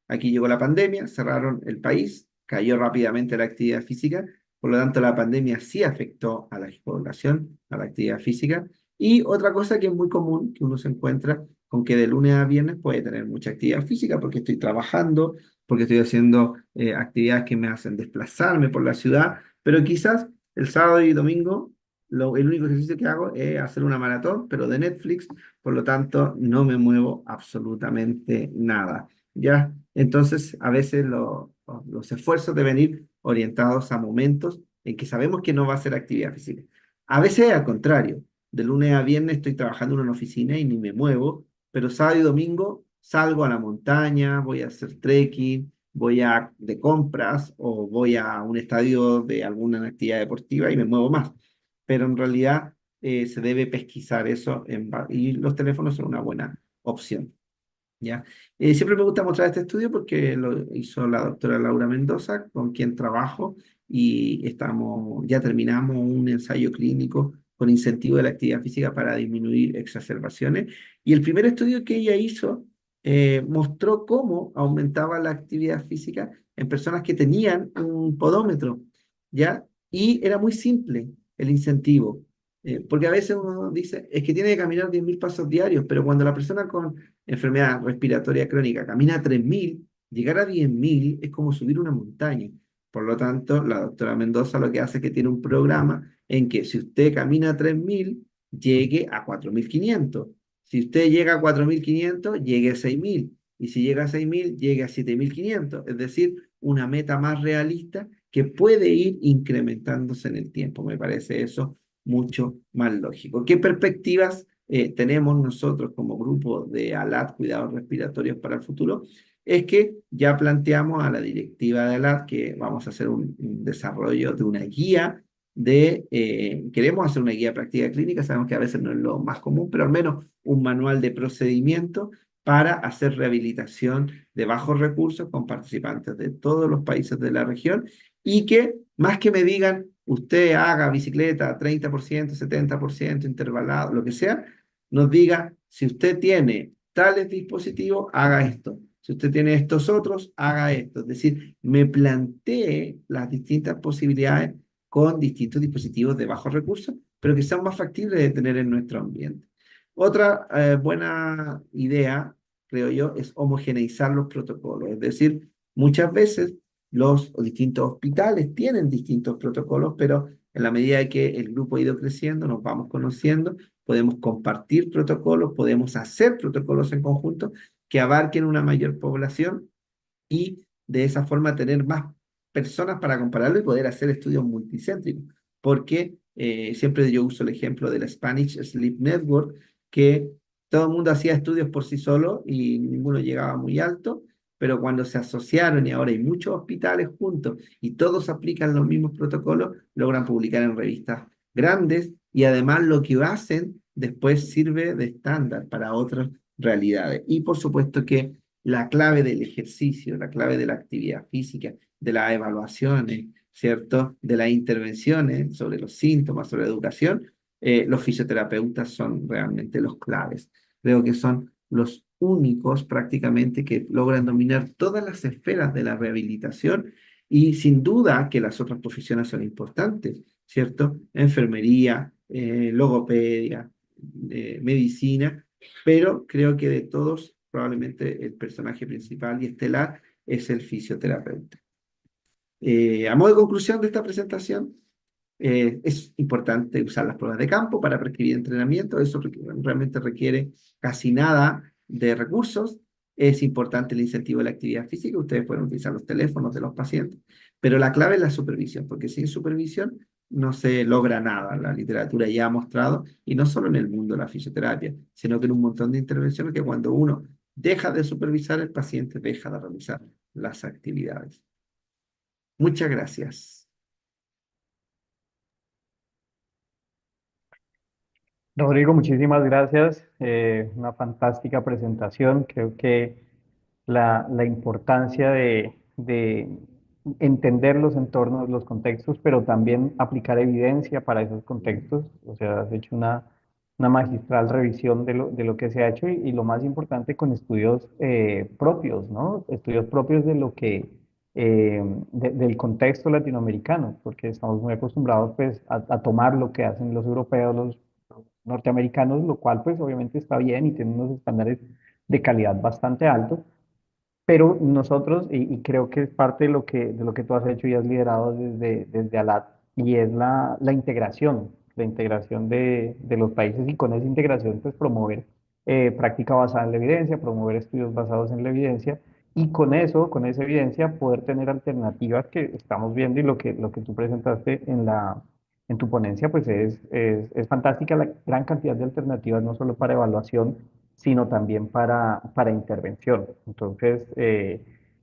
Aquí llegó la pandemia, cerraron el país, cayó rápidamente la actividad física, por lo tanto la pandemia sí afectó a la población, a la actividad física. Y otra cosa que es muy común, que uno se encuentra con que de lunes a viernes puede tener mucha actividad física porque estoy trabajando, porque estoy haciendo actividades que me hacen desplazarme por la ciudad, pero quizás el sábado y domingo el único ejercicio que hago es hacer una maratón, pero de Netflix, por lo tanto, no me muevo absolutamente nada. ¿Ya? Entonces, a veces los esfuerzos deben ir orientados a momentos en que sabemos que no va a ser actividad física. A veces, al contrario, de lunes a viernes estoy trabajando en una oficina y ni me muevo, pero sábado y domingo salgo a la montaña, voy a hacer trekking, voy a de compras o voy a un estadio de alguna actividad deportiva y me muevo más. Pero en realidad se debe pesquisar eso y los teléfonos son una buena opción. ¿Ya? Siempre me gusta mostrar este estudio porque lo hizo la doctora Laura Mendoza, con quien trabajo, y ya terminamos un ensayo clínico con incentivo de la actividad física para disminuir exacerbaciones. Y el primer estudio que ella hizo mostró cómo aumentaba la actividad física en personas que tenían un podómetro, ¿ya? Y era muy simple el incentivo. Porque a veces uno dice, es que tiene que caminar 10.000 pasos diarios, pero cuando la persona con enfermedad respiratoria crónica camina a 3000, llegar a 10.000 es como subir una montaña. Por lo tanto, la doctora Mendoza lo que hace es que tiene un programa en que si usted camina a 3000, llegue a 4500. Si usted llega a 4500, llegue a 6000. Y si llega a 6000, llegue a 7500. Es decir, una meta más realista que puede ir incrementándose en el tiempo. Me parece eso mucho más lógico. ¿Qué perspectivas tenemos nosotros como grupo de ALAT, cuidados respiratorios para el futuro? Es que ya planteamos a la directiva de ALAT que vamos a hacer un desarrollo de una guía queremos hacer una guía de práctica clínica, sabemos que a veces no es lo más común, pero al menos un manual de procedimiento para hacer rehabilitación de bajos recursos con participantes de todos los países de la región y que más que me digan, usted haga bicicleta 30%, 70%, intervalado, lo que sea, nos diga, si usted tiene tales dispositivos, haga esto. Si usted tiene estos otros, haga esto. Es decir, me plantee las distintas posibilidades con distintos dispositivos de bajos recursos, pero que sean más factibles de tener en nuestro ambiente. Otra buena idea, creo yo, es homogeneizar los protocolos. Es decir, muchas veces los distintos hospitales tienen distintos protocolos, pero en la medida que el grupo ha ido creciendo, nos vamos conociendo, podemos compartir protocolos, podemos hacer protocolos en conjunto que abarquen una mayor población y de esa forma tener más personas para compararlo y poder hacer estudios multicéntricos. Porque siempre yo uso el ejemplo de la Spanish Sleep Network, que todo el mundo hacía estudios por sí solo y ninguno llegaba muy alto, pero cuando se asociaron y ahora hay muchos hospitales juntos y todos aplican los mismos protocolos, logran publicar en revistas grandes y además lo que hacen después sirve de estándar para otras realidades. Y por supuesto que la clave del ejercicio, la clave de la actividad física, de las evaluaciones, ¿cierto? De las intervenciones sobre los síntomas, sobre la educación, los fisioterapeutas son realmente los claves. Creo que son los únicos prácticamente que logran dominar todas las esferas de la rehabilitación y sin duda que las otras profesiones son importantes, ¿cierto? Enfermería, logopedia, medicina, pero creo que de todos, probablemente el personaje principal y estelar es el fisioterapeuta. A modo de conclusión de esta presentación, es importante usar las pruebas de campo para prescribir entrenamiento, eso realmente requiere casi nada de recursos. Es importante el incentivo de la actividad física, ustedes pueden utilizar los teléfonos de los pacientes, pero la clave es la supervisión, porque sin supervisión no se logra nada. La literatura ya ha mostrado, y no solo en el mundo de la fisioterapia, sino que en un montón de intervenciones, que cuando uno deja de supervisar, el paciente deja de realizar las actividades. Muchas gracias. Rodrigo, muchísimas gracias. Una fantástica presentación. Creo que la importancia de entender los entornos, los contextos, pero también aplicar evidencia para esos contextos. O sea, has hecho una magistral revisión de lo que se ha hecho y lo más importante con estudios propios, ¿no? Estudios propios de lo que, del contexto latinoamericano, porque estamos muy acostumbrados pues a tomar lo que hacen los europeos, los norteamericanos, lo cual pues obviamente está bien y tiene unos estándares de calidad bastante altos, pero nosotros, y creo que es parte de lo que tú has hecho y has liderado desde ALAT, y es la integración de los países y con esa integración pues promover práctica basada en la evidencia, promover estudios basados en la evidencia y con eso, con esa evidencia, poder tener alternativas que estamos viendo y lo que tú presentaste en tu ponencia pues es fantástica la gran cantidad de alternativas, no solo para evaluación, sino también para intervención. Entonces,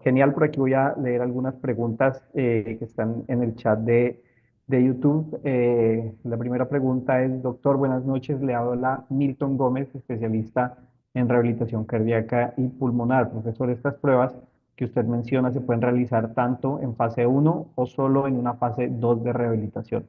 genial, por aquí voy a leer algunas preguntas que están en el chat de YouTube. La primera pregunta es, doctor, buenas noches, le habla Milton Gómez, especialista en rehabilitación cardíaca y pulmonar. Profesor, estas pruebas que usted menciona se pueden realizar tanto en fase uno o solo en una fase 2 de rehabilitación.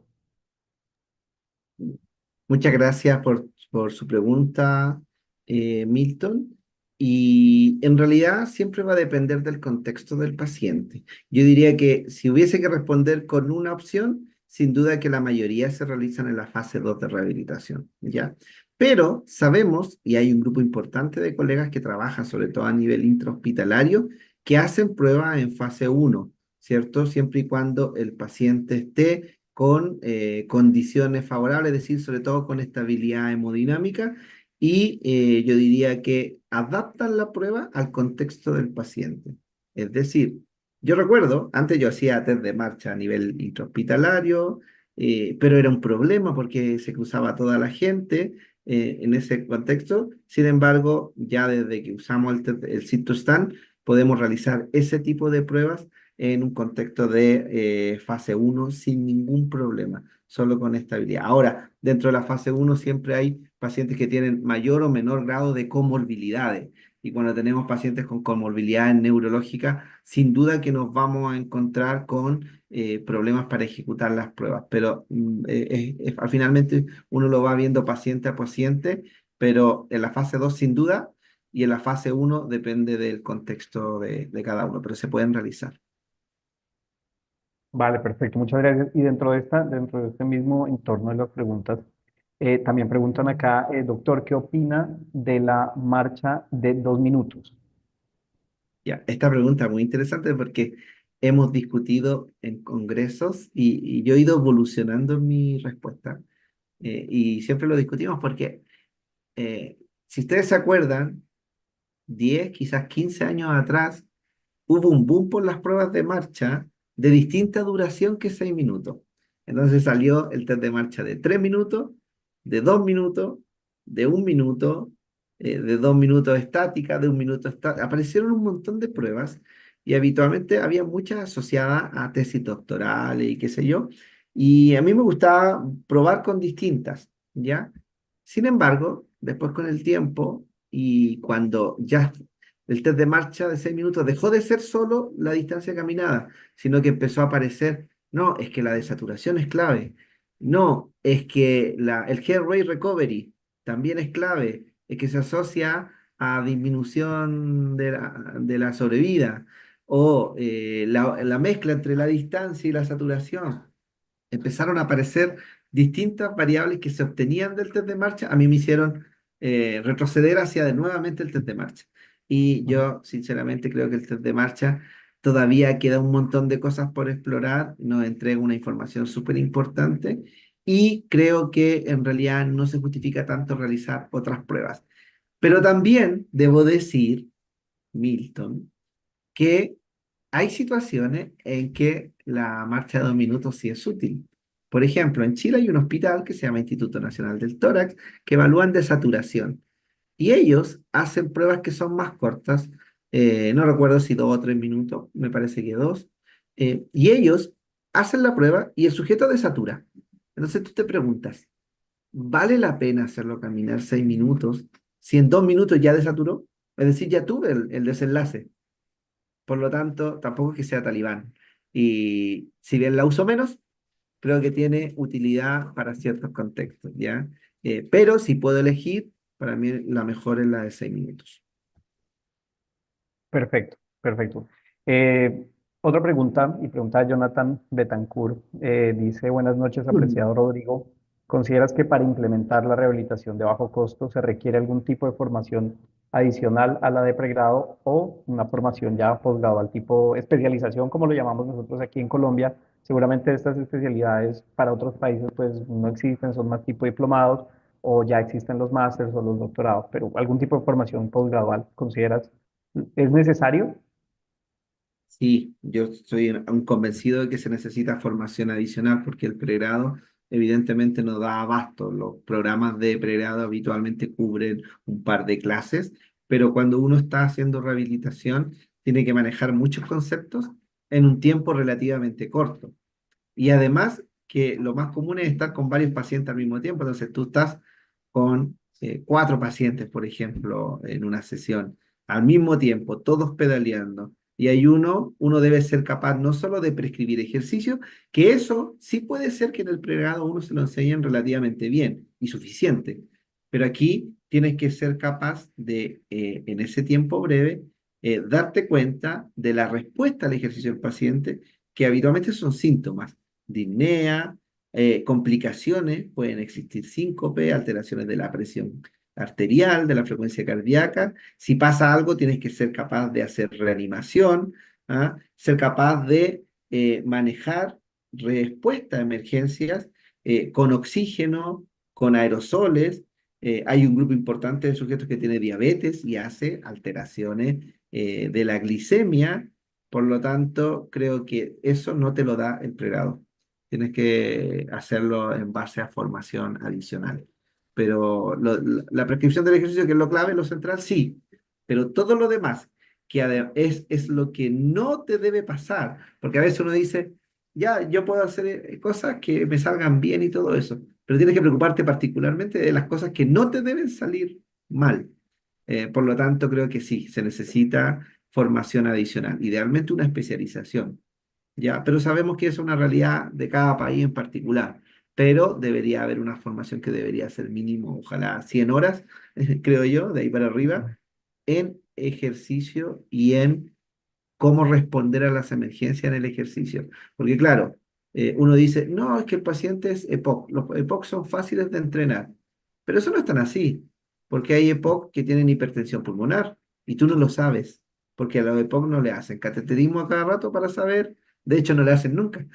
Muchas gracias por su pregunta, Milton. Y en realidad siempre va a depender del contexto del paciente. Yo diría que si hubiese que responder con una opción, sin duda que la mayoría se realizan en la fase 2 de rehabilitación, ¿ya? Pero sabemos, y hay un grupo importante de colegas que trabajan sobre todo a nivel intrahospitalario, que hacen pruebas en fase uno, ¿cierto? Siempre y cuando el paciente esté con condiciones favorables, es decir, sobre todo con estabilidad hemodinámica, y yo diría que adaptan la prueba al contexto del paciente. Es decir, yo recuerdo, antes yo hacía test de marcha a nivel intrahospitalario, pero era un problema porque se cruzaba toda la gente en ese contexto. Sin embargo, ya desde que usamos el Citoscan, podemos realizar ese tipo de pruebas en un contexto de fase uno sin ningún problema, solo con estabilidad. Ahora, dentro de la fase uno siempre hay pacientes que tienen mayor o menor grado de comorbilidades. Y cuando tenemos pacientes con comorbilidades neurológicas, sin duda que nos vamos a encontrar con problemas para ejecutar las pruebas. Pero finalmente uno lo va viendo paciente a paciente, pero en la fase 2 sin duda, y en la fase uno depende del contexto de cada uno, pero se pueden realizar. Vale, perfecto, muchas gracias. Y dentro de este mismo entorno de las preguntas, también preguntan acá, doctor, ¿qué opina de la marcha de 2 minutos? Ya, esta pregunta es muy interesante porque hemos discutido en congresos y yo he ido evolucionando en mi respuesta. Y siempre lo discutimos porque, si ustedes se acuerdan, 10 quizás 15 años atrás, hubo un boom por las pruebas de marcha de distinta duración que 6 minutos. Entonces salió el test de marcha de 3 minutos, de 2 minutos, de 1 minuto, de 2 minutos estática, de 1 minuto estática. Aparecieron un montón de pruebas y habitualmente había muchas asociadas a tesis doctorales y qué sé yo. Y a mí me gustaba probar con distintas, ¿ya? Sin embargo, después con el tiempo y cuando ya el test de marcha de 6 minutos dejó de ser solo la distancia caminada, sino que empezó a aparecer, no, es que la desaturación es clave, no, es que el heart rate recovery también es clave, es que se asocia a disminución de la sobrevida, o la mezcla entre la distancia y la saturación. Empezaron a aparecer distintas variables que se obtenían del test de marcha, a mí me hicieron retroceder hacia de nuevamente el test de marcha. Y Ujú. yo sinceramente creo que el test de marcha todavía queda un montón de cosas por explorar, nos entrega una información súper importante y creo que en realidad no se justifica tanto realizar otras pruebas. Pero también debo decir, Milton, que hay situaciones en que la marcha de 2 minutos sí es útil. Por ejemplo, en Chile hay un hospital que se llama Instituto Nacional del Tórax que evalúan desaturación y ellos hacen pruebas que son más cortas, no recuerdo si 2 o 3 minutos, me parece que dos, y ellos hacen la prueba y el sujeto desatura. Entonces tú te preguntas, ¿vale la pena hacerlo caminar 6 minutos si en 2 minutos ya desaturó? Es decir, ya tuve el desenlace. Por lo tanto, tampoco es que sea talibán. Y si bien la uso menos, creo que tiene utilidad para ciertos contextos, ¿ya? Pero si puedo elegir, para mí la mejor es la de 6 minutos. Perfecto, perfecto. Eh, Otra pregunta, y pregunta de Jonathan Betancourt, dice, buenas noches, Mm. apreciado Rodrigo. ¿Consideras que para implementar la rehabilitación de bajo costo se requiere algún tipo de formación adicional a la de pregrado o una formación ya posgrado, tipo especialización, como lo llamamos nosotros aquí en Colombia? Seguramente estas especialidades para otros países pues no existen, son más tipo diplomados o ya existen los másteres o los doctorados, pero algún tipo de formación posgradual, ¿consideras es necesario? Sí, yo estoy un convencido de que se necesita formación adicional porque el pregrado evidentemente no da abasto. Los programas de pregrado habitualmente cubren un par de clases, pero cuando uno está haciendo rehabilitación tiene que manejar muchos conceptos en un tiempo relativamente corto. Y además que lo más común es estar con varios pacientes al mismo tiempo. Entonces tú estás con 4 pacientes, por ejemplo, en una sesión, al mismo tiempo, todos pedaleando. Y hay uno debe ser capaz no solo de prescribir ejercicio, que eso sí puede ser que en el pregrado uno se lo enseñen relativamente bien y suficiente. Pero aquí tienes que ser capaz de, en ese tiempo breve, darte cuenta de la respuesta al ejercicio del paciente, que habitualmente son síntomas disnea, complicaciones, pueden existir síncope, alteraciones de la presión arterial, de la frecuencia cardíaca. Si pasa algo, tienes que ser capaz de hacer reanimación, ¿ah? Ser capaz de manejar respuesta a emergencias con oxígeno, con aerosoles. Hay un grupo importante de sujetos que tiene diabetes y hace alteraciones de la glicemia. Por lo tanto, creo que eso no te lo da el pregrado. Tienes que hacerlo en base a formación adicional. Pero la prescripción del ejercicio, que es lo clave, lo central, sí. Pero todo lo demás, que es lo que no te debe pasar. Porque a veces uno dice, ya, yo puedo hacer cosas que me salgan bien y todo eso. Pero tienes que preocuparte particularmente de las cosas que no te deben salir mal. Por lo tanto, creo que sí, se necesita formación adicional, idealmente una especialización, ¿ya? Pero sabemos que es una realidad de cada país en particular, pero debería haber una formación que debería ser mínimo, ojalá 100 horas, creo yo, de ahí para arriba, en ejercicio y en cómo responder a las emergencias en el ejercicio. Porque claro, uno dice, no, es que el paciente es EPOC, los EPOC son fáciles de entrenar, pero eso no es tan así, porque hay EPOC que tienen hipertensión pulmonar y tú no lo sabes. porque a los EPOC no le hacen cateterismo a cada rato para saber, de hecho no le hacen nunca,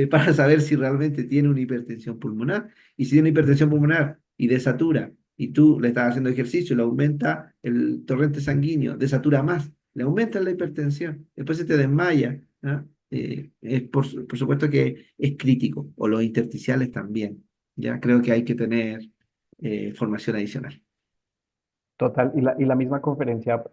para saber si realmente tiene una hipertensión pulmonar. Y si tiene hipertensión pulmonar y desatura, y tú le estás haciendo ejercicio, le aumenta el torrente sanguíneo, desatura más, le aumenta la hipertensión, después se te desmaya. ¿Ah? Por supuesto que es crítico, o los intersticiales también. Ya creo que hay que tener formación adicional. Total, y la misma conferencia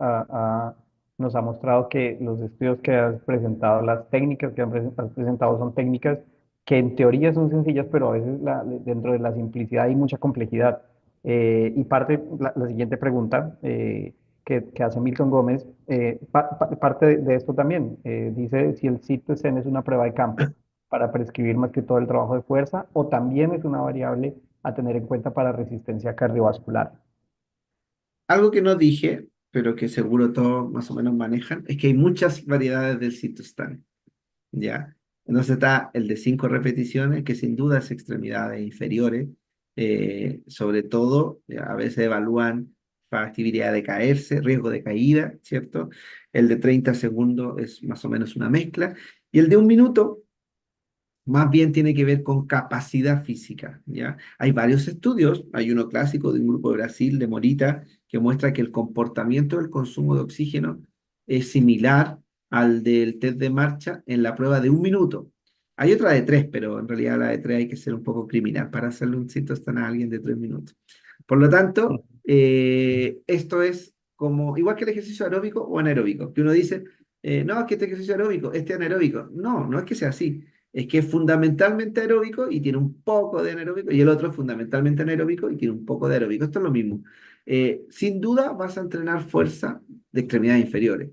nos ha mostrado que los estudios que has presentado, las técnicas que has presentado son técnicas que en teoría son sencillas, pero a veces dentro de la simplicidad hay mucha complejidad. Y parte, la siguiente pregunta que hace Milton Gómez, parte de esto también, dice si el CIT-SEN es una prueba de campo para prescribir más que todo el trabajo de fuerza o también es una variable a tener en cuenta para resistencia cardiovascular. Algo que no dije, pero que seguro todos más o menos manejan, es que hay muchas variedades del citostán, ¿ya? Entonces está el de 5 repeticiones, que sin duda es extremidades inferiores, sobre todo a veces evalúan factibilidad de caerse, riesgo de caída, ¿cierto? El de 30 segundos es más o menos una mezcla, y el de 1 minuto más bien tiene que ver con capacidad física, ¿ya? Hay varios estudios, hay uno clásico de un grupo de Brasil, de Morita, que muestra que el comportamiento del consumo de oxígeno es similar al del test de marcha en la prueba de 1 minuto. Hay otra de 3, pero en realidad la de 3 hay que ser un poco criminal para hacerle un citostán a alguien de 3 minutos. Por lo tanto, esto es como, igual que el ejercicio aeróbico o anaeróbico, que uno dice, no, es que este ejercicio aeróbico, este anaeróbico. No, no es que sea así, es que es fundamentalmente aeróbico y tiene un poco de anaeróbico, y el otro es fundamentalmente anaeróbico y tiene un poco de aeróbico. Esto es lo mismo. Sin duda vas a entrenar fuerza de extremidades inferiores,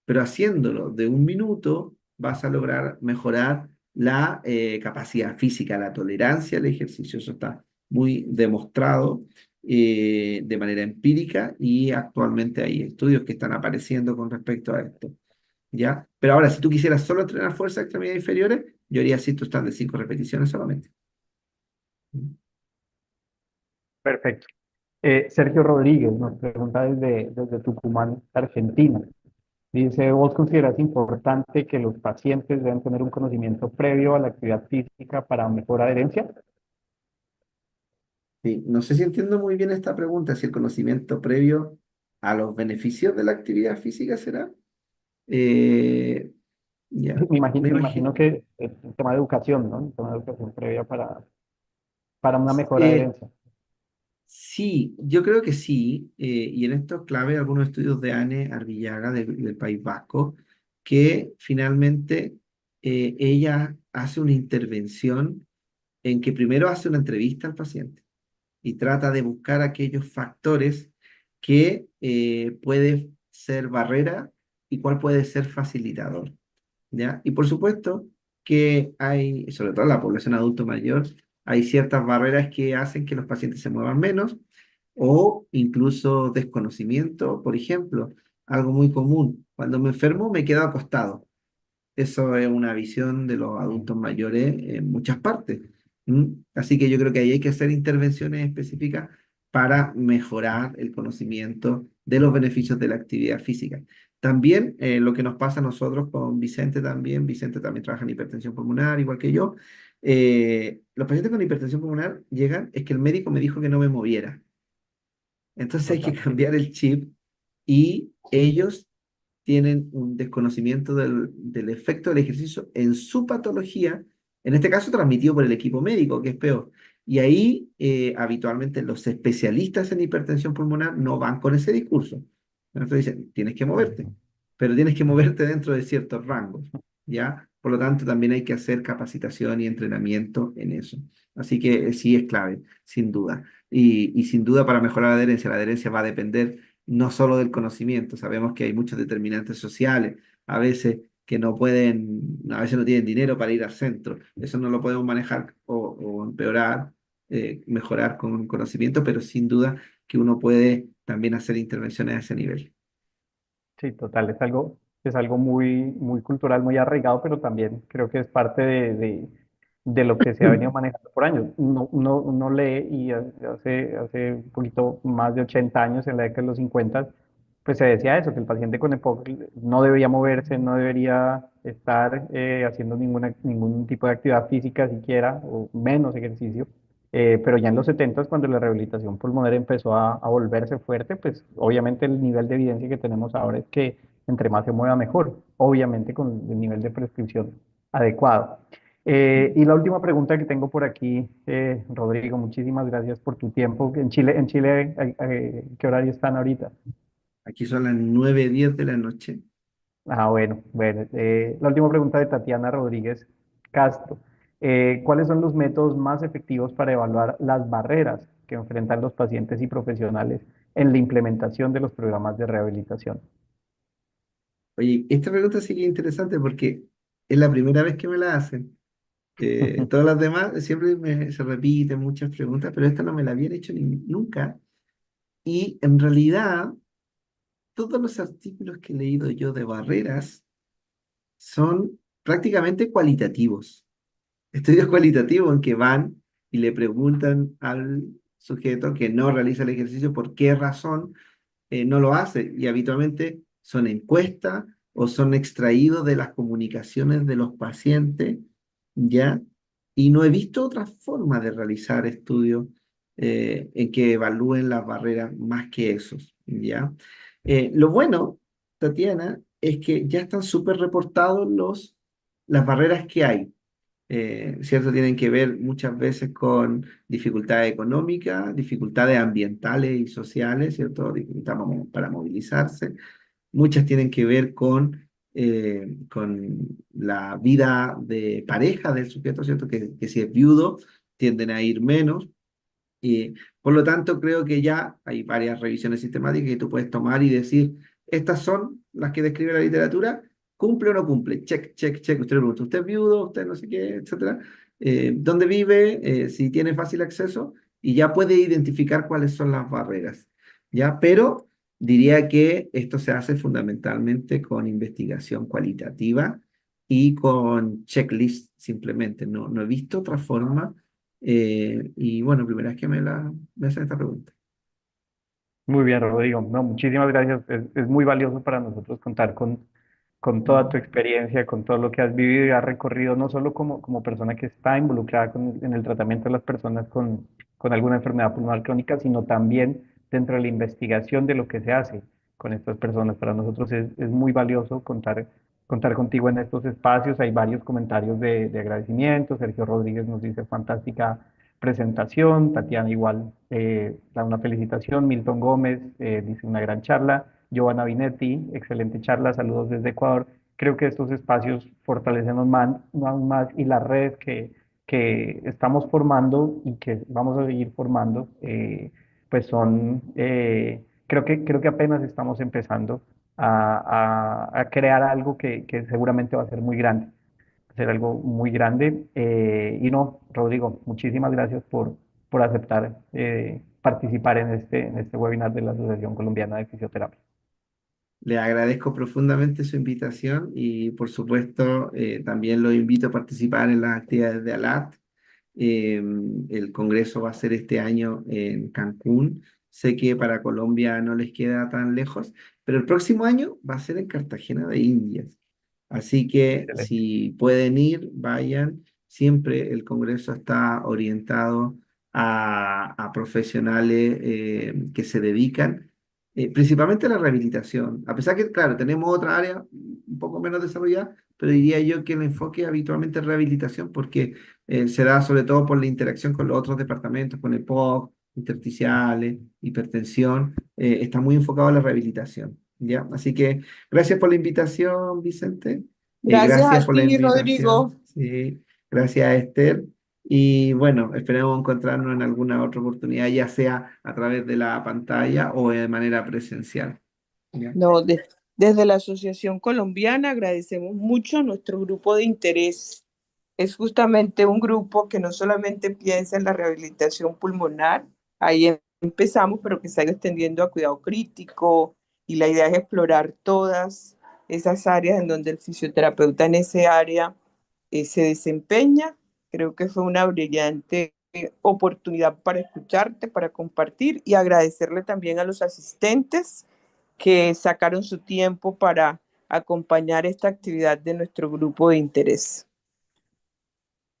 pero haciéndolo de 1 minuto vas a lograr mejorar la capacidad física, la tolerancia al ejercicio. Eso está muy demostrado de manera empírica y actualmente hay estudios que están apareciendo con respecto a esto. ¿Ya? Pero ahora, si tú quisieras solo entrenar fuerza de extremidades inferiores, yo haría así tu stand de 5 repeticiones solamente. Perfecto. Sergio Rodríguez nos pregunta desde Tucumán, Argentina. Dice, ¿vos consideras importante que los pacientes deben tener un conocimiento previo a la actividad física para mejor adherencia? Sí, no sé si entiendo muy bien esta pregunta, si el conocimiento previo a los beneficios de la actividad física será. Eh, ya, me Me imagino. imagino que es un tema de educación, ¿no? Un tema de educación previa para una mejor Eh, adherencia. sí, yo creo que sí, y en esto es clave algunos estudios de Anne Arvillaga del País Vasco, que finalmente ella hace una intervención en que primero hace una entrevista al paciente y trata de buscar aquellos factores que puede ser barrera y cuál puede ser facilitador, ¿ya? Y por supuesto que hay, sobre todo en la población adulto mayor, hay ciertas barreras que hacen que los pacientes se muevan menos o incluso desconocimiento, por ejemplo, algo muy común, cuando me enfermo me quedo acostado. Eso es una visión de los adultos mayores en muchas partes. Así que yo creo que ahí hay que hacer intervenciones específicas para mejorar el conocimiento de los beneficios de la actividad física. También lo que nos pasa a nosotros con Vicente también trabaja en hipertensión pulmonar, igual que yo. Los pacientes con hipertensión pulmonar llegan, es que el médico me dijo que no me moviera. Entonces hay que Total. cambiar el chip y ellos tienen un desconocimiento del efecto del ejercicio en su patología, en este caso transmitido por el equipo médico, que es peor. Y ahí habitualmente los especialistas en hipertensión pulmonar no van con ese discurso. Entonces dicen, tienes que moverte, pero tienes que moverte dentro de ciertos rangos, ¿ya? Por lo tanto, también hay que hacer capacitación y entrenamiento en eso. Así que sí es clave, sin duda. Y sin duda para mejorar la adherencia va a depender no solo del conocimiento, sabemos que hay muchos determinantes sociales, a veces que no pueden, a veces no tienen dinero para ir al centro, eso no lo podemos manejar o empeorar, mejorar con conocimiento, pero sin duda que uno puede también hacer intervenciones a ese nivel. Sí, total, es algo muy, muy cultural, muy arraigado, pero también creo que es parte de lo que se ha venido manejando por años. Uno lee y hace un poquito más de 80 años, en la década de los 50, pues se decía eso, que el paciente con EPOC no debería moverse, no debería estar haciendo ningún tipo de actividad física siquiera, o menos ejercicio. Pero ya en los 70, cuando la rehabilitación pulmonar empezó a volverse fuerte, pues obviamente el nivel de evidencia que tenemos ahora es que entre más se mueva mejor, obviamente con el nivel de prescripción adecuado. Y la última pregunta que tengo por aquí, Rodrigo, muchísimas gracias por tu tiempo. En Chile, ¿qué horario están ahorita? Aquí son las 9:10 de la noche. Ah, bueno. La última pregunta de Tatiana Rodríguez Castro. ¿Cuáles son los métodos más efectivos para evaluar las barreras que enfrentan los pacientes y profesionales en la implementación de los programas de rehabilitación? Oye, esta pregunta sí que es interesante porque es la primera vez que me la hacen. Todas las demás siempre se repiten muchas preguntas, pero esta no me la habían hecho nunca. Y en realidad, todos los artículos que he leído yo de barreras son prácticamente cualitativos. Estudios cualitativos en que van y le preguntan al sujeto que no realiza el ejercicio por qué razón no lo hace. Y habitualmente son encuestas o son extraídos de las comunicaciones de los pacientes, ¿ya? Y no he visto otra forma de realizar estudios en que evalúen las barreras más que esos, ¿ya? Lo bueno, Tatiana, es que ya están súper reportados las barreras que hay. ¿Cierto? Tienen que ver muchas veces con dificultades económicas, dificultades ambientales y sociales, ¿cierto? Dificultades para movilizarse. Muchas tienen que ver con la vida de pareja del sujeto, ¿cierto? Que si es viudo, tienden a ir menos. Y por lo tanto, creo que ya hay varias revisiones sistemáticas que tú puedes tomar y decir, estas son las que describe la literatura, ¿cumple o no cumple? Check, check, check. Usted le pregunta, ¿usted es viudo? ¿Usted no sé qué? Etcétera. ¿Dónde vive? Si tiene fácil acceso y ya puede identificar cuáles son las barreras. ¿Ya? Pero diría que esto se hace fundamentalmente con investigación cualitativa y con checklist simplemente. No he visto otra forma y bueno, primera vez que me hacen esta pregunta. Muy bien, Rodrigo. No, muchísimas gracias. Es muy valioso para nosotros contar con toda tu Mm. experiencia, con todo lo que has vivido y has recorrido, no solo como persona que está involucrada en el tratamiento de las personas con alguna enfermedad pulmonar crónica, sino también dentro de la investigación de lo que se hace con estas personas. Para nosotros es muy valioso contar contigo en estos espacios. Hay varios comentarios de agradecimiento. Sergio Rodríguez nos dice fantástica presentación. Tatiana igual da una felicitación. Milton Gómez dice una gran charla. Giovanna Binetti, excelente charla, saludos desde Ecuador. Creo que estos espacios fortalecen aún más y las redes que estamos formando y que vamos a seguir formando, pues creo que apenas estamos empezando a crear algo que seguramente va a ser muy grande, hacer algo muy grande. Y no, Rodrigo, muchísimas gracias por aceptar participar en este webinar de la Asociación Colombiana de Fisioterapia. Le agradezco profundamente su invitación y por supuesto también lo invito a participar en las actividades de ALAT. Eh, el congreso va a ser este año en Cancún. Sé que para Colombia no les queda tan lejos, pero el próximo año va a ser en Cartagena de Indias. Así que Excelente. si pueden ir, vayan. Siempre el congreso está orientado a profesionales que se dedican principalmente a la rehabilitación. A pesar que, claro, tenemos otra área un poco menos desarrollada, pero diría yo que el enfoque habitualmente es rehabilitación porque se da sobre todo por la interacción con los otros departamentos, con el POC, intersticiales, hipertensión, está muy enfocado a la rehabilitación, ¿ya? Así que gracias por la invitación, Vicente, Gracias gracias a por la ti, Rodrigo. invitación, sí, gracias, Esther, y bueno, esperemos encontrarnos en alguna otra oportunidad, ya sea a través de la pantalla o de manera presencial, ¿ya? No, desde la Asociación Colombiana agradecemos mucho nuestro grupo de interés. Es justamente un grupo que no solamente piensa en la rehabilitación pulmonar, ahí empezamos, pero que se ha ido extendiendo a cuidado crítico y la idea es explorar todas esas áreas en donde el fisioterapeuta en ese área se desempeña. Creo que fue una brillante oportunidad para escucharte, para compartir y agradecerle también a los asistentes que sacaron su tiempo para acompañar esta actividad de nuestro grupo de interés.